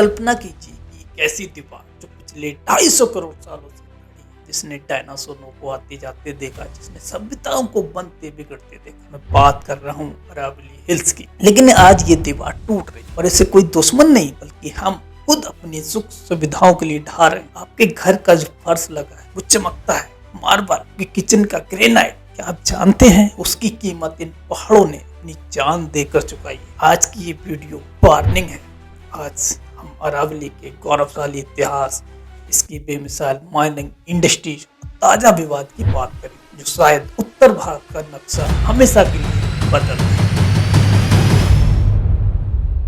कल्पना कीजिए कि एक ऐसी दीवार जो पिछले 250 करोड़ सालों से खड़ी है, जिसने डायनासोरों को आते जाते देखा, जिसने सभ्यताओं को बनते बिगड़ते देखा। मैं बात कर रहा हूँ अरावली हिल्स की। लेकिन आज ये दीवार टूट रही और इससे कोई दुश्मन नहीं, बल्कि हम खुद अपनी सुख सुविधाओं के लिए ढा रहे हैं। आपके घर का जो फर्श लगा है वो चमकता है, मार्बल, किचन का ग्रेनाइट, क्या आप जानते हैं उसकी कीमत इन पहाड़ों ने अपनी जान देकर चुकाई है। आज की ये वीडियो वार्निंग है। आज हम अरावली के गौरवशाली इतिहास, इसकी बेमिसाल माइनिंग इंडस्ट्री, ताजा विवाद की बात करें जो शायद उत्तर भारत का नक्शा हमेशा के लिए बदल दे।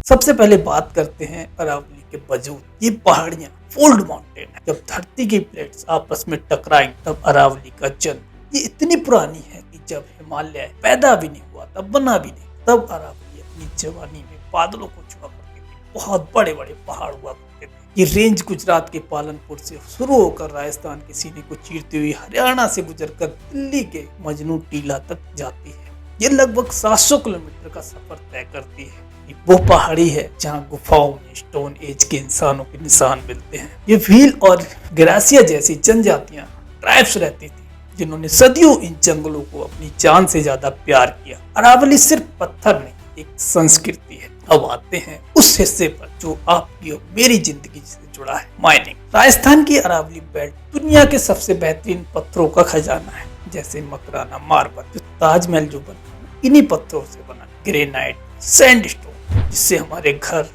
सबसे पहले बात करते हैं अरावली के वजूद। ये पहाड़ियां फोल्ड माउंटेन है। जब धरती की प्लेट्स आपस में टकराई तब अरावली का जन्म। ये इतनी पुरानी है कि जब हिमालय पैदा भी नहीं हुआ, तब बना भी नहीं, तब अरावली अपनी जवानी में बादलों को छुआ करती थी। बहुत बड़े बड़े पहाड़ हुआ करते थे। ये रेंज गुजरात के पालनपुर से शुरू होकर राजस्थान के सीने को चीरती हुई हरियाणा से गुजरकर दिल्ली के मजनू टीला तक जाती है। ये लगभग 700 किलोमीटर का सफर तय करती है। ये वो पहाड़ी है जहाँ गुफाओं में स्टोन एज के इंसानों के निशान मिलते हैं। ये व्हील और ग्रासिया जैसी जनजातियां, ट्राइब्स रहती थी जिन्होंने सदियों इन जंगलों को अपनी जान से ज्यादा प्यार किया। अरावली सिर्फ पत्थर नहीं, एक संस्कृति है। अब आते हैं उस हिस्से पर जो आपकी और मेरी जिंदगी से जुड़ा है, माइनिंग। राजस्थान की अरावली बेल्ट दुनिया के सबसे बेहतरीन पत्थरों का खजाना है, जैसे मकराना मार्बल, जो ताजमहल जो बना इन्हीं पत्थरों से बना, ग्रेनाइट, सैंडस्टोन, जिससे हमारे घर,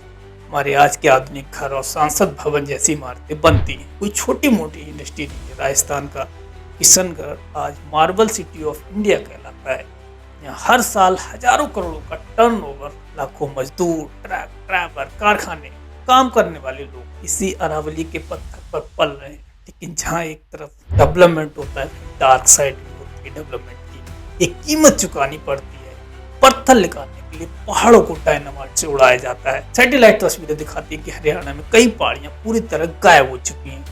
हमारे आज के आधुनिक घर और संसद भवन जैसी इमारतें बनती हैं। कोई छोटी मोटी इंडस्ट्री नहीं है। राजस्थान का किशनगढ़ आज मार्बल सिटी ऑफ इंडिया कहलाता है। यहाँ हर साल हजारों करोड़ों का टर्नओवर, लाखों मजदूर, ट्रक ड्राइवर, कारखाने, काम करने वाले लोग इसी अरावली के पत्थर पर पल रहे हैं। लेकिन जहाँ एक तरफ डेवलपमेंट होता है, डार्क साइड होती है डेवलपमेंट की। एक कीमत चुकानी पड़ती है। पत्थर निकालने के लिए पहाड़ों को डायनामाइट से उड़ाया जाता है। सैटेलाइट तस्वीरें दिखाती है कि हरियाणा में कई पहाड़ियां पूरी तरह गायब हो चुकी हैं।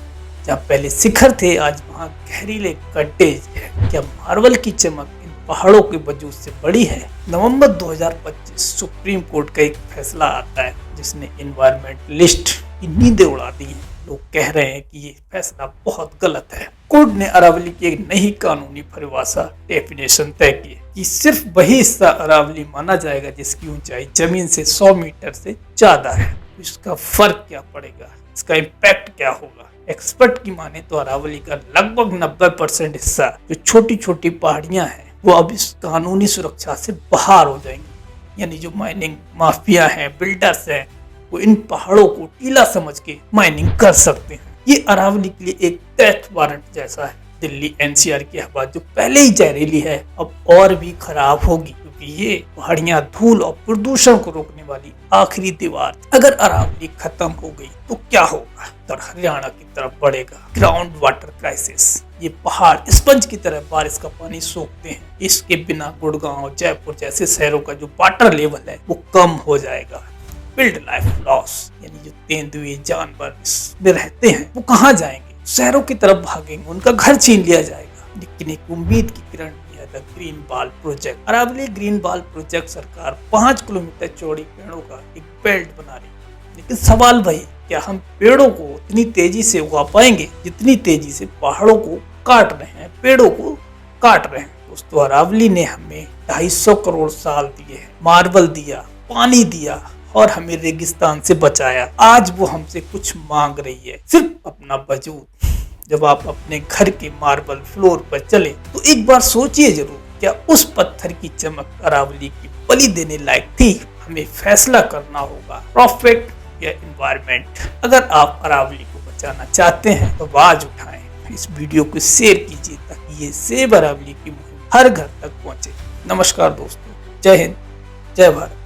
जहाँ पहले शिखर थे, आज वहाँ गहरीले गड्ढे हैं। क्या मार्बल की चमक इन पहाड़ों के वजूद से बड़ी है? नवंबर 2025 सुप्रीम कोर्ट का एक फैसला आता है जिसने एनवायरमेंटलिस्ट की नींदें उड़ा दी हैं। लोग कह रहे हैं कि ये फैसला बहुत गलत है। कोर्ट ने अरावली की एक नई कानूनी परिभाषा, डेफिनेशन तय की कि सिर्फ वही हिस्सा अरावली माना जाएगा जिसकी ऊंचाई जमीन से 100 मीटर से ज्यादा है। इसका फर्क क्या पड़ेगा, इसका इम्पैक्ट क्या होगा? एक्सपर्ट की माने तो अरावली का लगभग 90% हिस्सा, जो छोटी छोटी पहाड़ियां हैं, वो अब इस कानूनी सुरक्षा से बाहर हो जाएंगी। यानी जो माइनिंग माफिया हैं, बिल्डर्स हैं, वो इन पहाड़ों को टीला समझ के माइनिंग कर सकते हैं। ये अरावली के लिए एक डेथ वारंट जैसा है। दिल्ली एनसीआर की हवा जो पहले ही जहरीली है, अब और भी खराब होगी, क्योंकि ये पहाड़ियां धूल और प्रदूषण को रोकने वाली आखिरी दीवार। अगर अरावली खत्म हो गई तो क्या होगा? तो हरियाणा की तरफ बढ़ेगा ग्राउंड वाटर क्राइसिस। ये पहाड़ स्पंज की तरह बारिश का पानी सोखते हैं। इसके बिना गुड़गांव, जयपुर जैसे शहरों का जो वाटर लेवल है वो कम हो जाएगा। बिल्ड लाइफ लॉस, यानी जो तेंदुए जानवर इसमें रहते हैं वो कहाँ जाएंगे? शहरों की तरफ भागेंगे, उनका घर छीन लिया जाएगा। लेकिन एक उम्मीद की किरण भी है, द ग्रीन बाल प्रोजेक्ट। अरावली ग्रीन बाल प्रोजेक्ट सरकार 5 किलोमीटर चौड़ी पेड़ों का एक बेल्ट बना रही है। लेकिन सवाल वही, क्या हम पेड़ों को उतनी तेजी से उगा पाएंगे जितनी तेजी से पहाड़ों को काट रहे हैं, पेड़ों को काट रहे हैं? दोस्तों, अरावली ने हमें 250 करोड़ साल दिए हैं, मार्बल दिया, पानी दिया और हमें रेगिस्तान से बचाया। आज वो हमसे कुछ मांग रही है, सिर्फ अपना वजूद। जब आप अपने घर के मार्बल फ्लोर पर चले तो एक बार सोचिए जरूर, क्या उस पत्थर की चमक अरावली की बलि देने लायक थी? हमें फैसला करना होगा, प्रॉफिट या एनवायरनमेंट। अगर आप अरावली को बचाना चाहते हैं तो आवाज उठाएं। इस वीडियो को शेयर कीजिए ताकि ये सेव अरावली की मुहिम हर घर तक पहुंचे। नमस्कार दोस्तों, जय हिंद, जय भारत।